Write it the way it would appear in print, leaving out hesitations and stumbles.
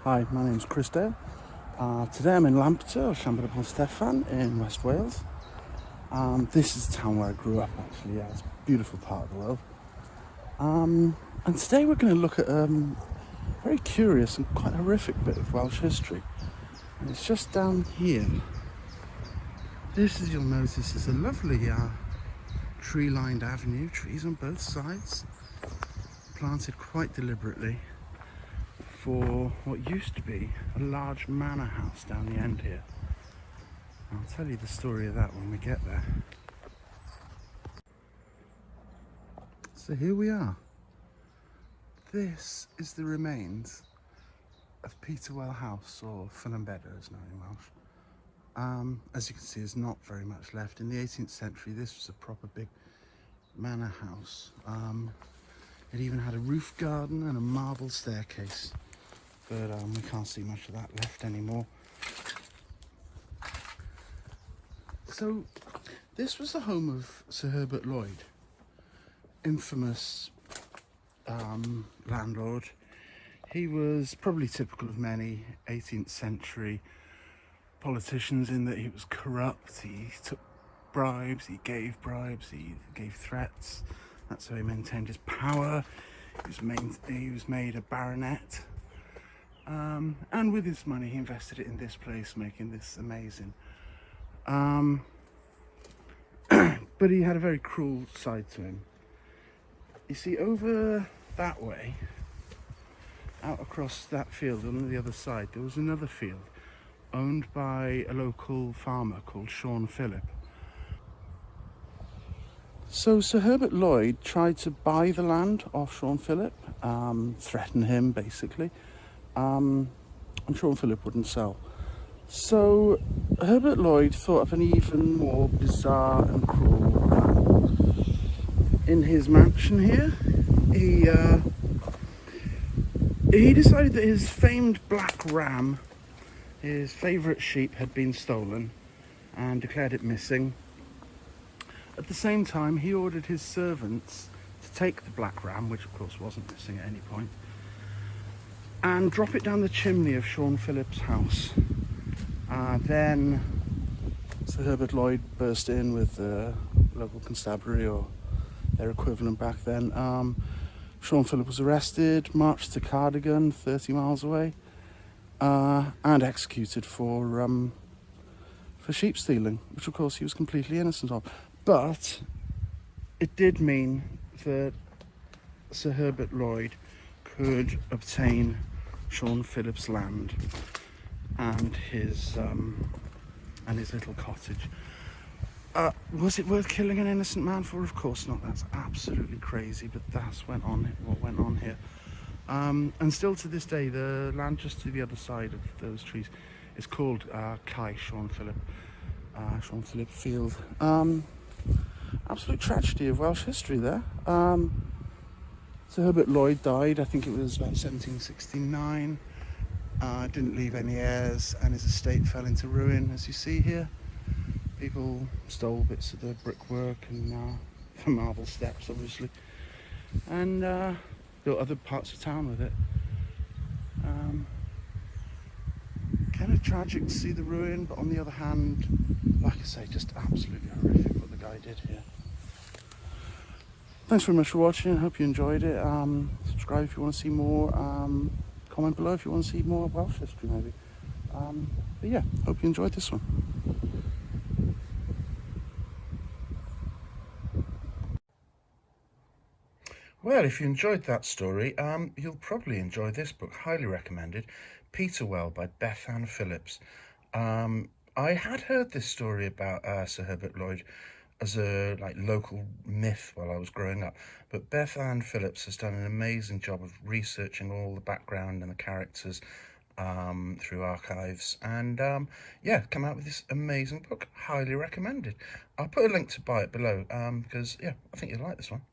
Hi, my name's Chris Dale. Today I'm in Lampeter, or Llawer in West Wales. This is the town where I grew up actually, yeah, it's a beautiful part of the world. And today we're going to look at a very curious and quite horrific bit of Welsh history. And it's just down here. This, as you'll notice, is a lovely tree-lined avenue, trees on both sides, planted quite deliberately for what used to be a large manor house down the end here. I'll tell you the story of that when we get there. So here we are. This is the remains of Peterwell House, or Lampeter as known in Welsh. As you can see, there's not very much left. In the 18th century, this was a proper big manor house. It even had a roof garden and a marble staircase, but we can't see much of that left anymore. So this was the home of Sir Herbert Lloyd, infamous landlord. He was probably typical of many 18th century politicians in that he was corrupt, he took bribes, he gave threats. That's how he maintained his power. He was made a baronet. And with his money he invested it in this place, making this amazing. But he had a very cruel side to him. You see, over that way, out across that field on the other side, there was another field owned by a local farmer called Sean Phillip. So Sir Herbert Lloyd tried to buy the land off Sean Phillip, threaten him basically, and Sean Phillip wouldn't sell. So Herbert Lloyd thought of an even more bizarre and cruel plan. In his mansion here, he decided that his famed black ram, his favourite sheep, had been stolen and declared it missing. At the same time, he ordered his servants to take the black ram, which of course wasn't missing at any point, and drop it down the chimney of Sean Phillip's house. Then Sir Herbert Lloyd burst in with the local constabulary, or their equivalent back then. Sean Phillip was arrested, marched to Cardigan, 30 miles away, and executed for sheep stealing, which of course he was completely innocent of. But it did mean that Sir Herbert Lloyd could obtain Sean Phillip's land and his little cottage. Was it worth killing an innocent man for? Of course not. That's absolutely crazy, but that's what went on here. And still to this day, the land just to the other side of those trees is called Sean Phillip Field. Absolute tragedy of Welsh history there. Sir Herbert Lloyd died, I think it was about 1769. Didn't leave any heirs, and his estate fell into ruin, as you see here. People stole bits of the brickwork and the marble steps, obviously, and built other parts of town with it. Kind of tragic to see the ruin, but on the other hand, like I say, just absolutely horrific what the guy did here. Thanks very much for watching. I hope you enjoyed it. Subscribe if you want to see more. Comment below if you want to see more Welsh history, maybe. But yeah, hope you enjoyed this one. Well, if you enjoyed that story, you'll probably enjoy this book. Highly recommended. Peterwell by Beth Ann Phillips. I had heard this story about Sir Herbert Lloyd as a local myth while I was growing up, but Beth Ann Phillips has done an amazing job of researching all the background and the characters through archives, and yeah, come out with this amazing book. Highly recommended. I'll put a link to buy it below, because yeah, I think you'll like this one.